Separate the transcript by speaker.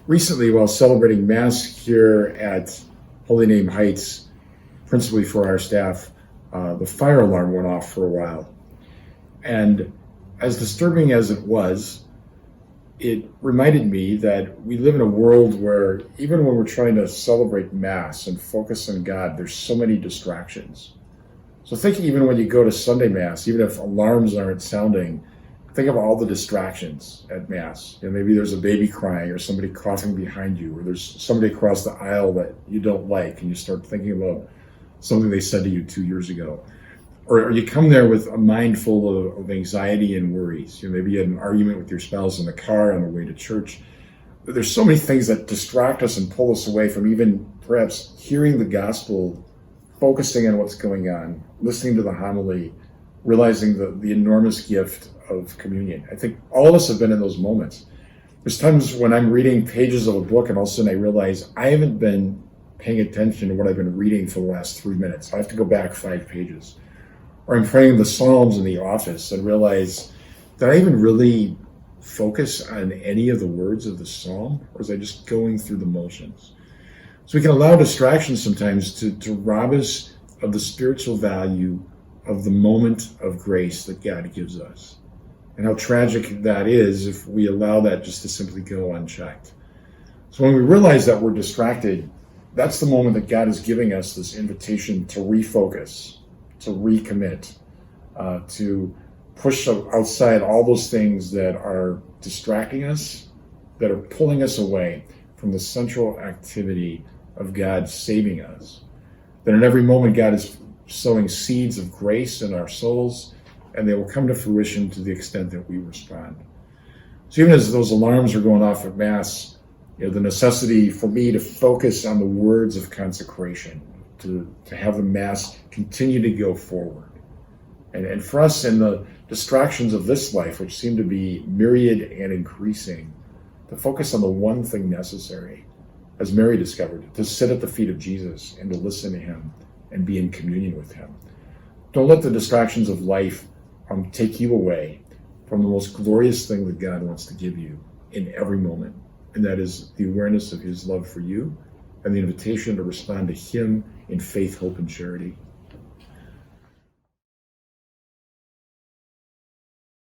Speaker 1: Recently, while celebrating Mass here at Holy Name Heights, principally for our staff, the fire alarm went off for a while. And as disturbing as it was, it reminded me that we live in a world where even when we're trying to celebrate Mass and focus on God, there's so many distractions. So think even when you go to Sunday Mass, even if alarms aren't sounding, think of all the distractions at Mass. Maybe there's a baby crying or somebody coughing behind you, or there's somebody across the aisle that you don't like, and you start thinking about something they said to you 2 years ago. Or you come there with a mind full of anxiety and worries. Maybe you had an argument with your spouse in the car on the way to church. But there's so many things that distract us and pull us away from even perhaps hearing the gospel, focusing on what's going on, listening to the homily, realizing the enormous gift of communion. I think all of us have been in those moments. There's times when I'm reading pages of a book and all of a sudden I realize I haven't been paying attention to what I've been reading for the last 3 minutes. I have to go back 5 pages. Or I'm praying the Psalms in the office and realize, did I even really focus on any of the words of the Psalm? Or was I just going through the motions? So we can allow distractions sometimes to rob us of the spiritual value of the moment of grace that God gives us. And how tragic that is if we allow that just to simply go unchecked. So when we realize that we're distracted, that's the moment that God is giving us this invitation to refocus, to recommit, to push outside all those things that are distracting us, that are pulling us away from the central activity of God saving us. That in every moment God is sowing seeds of grace in our souls, and they will come to fruition to the extent that we respond. So even as those alarms are going off at Mass, the necessity for me to focus on the words of consecration, to have the Mass continue to go forward. And for us in the distractions of this life, which seem to be myriad and increasing, to focus on the one thing necessary, as Mary discovered, to sit at the feet of Jesus and to listen to him and be in communion with him. Don't let the distractions of life take you away from the most glorious thing that God wants to give you in every moment, and that is the awareness of his love for you and the invitation to respond to him in faith, hope, and charity.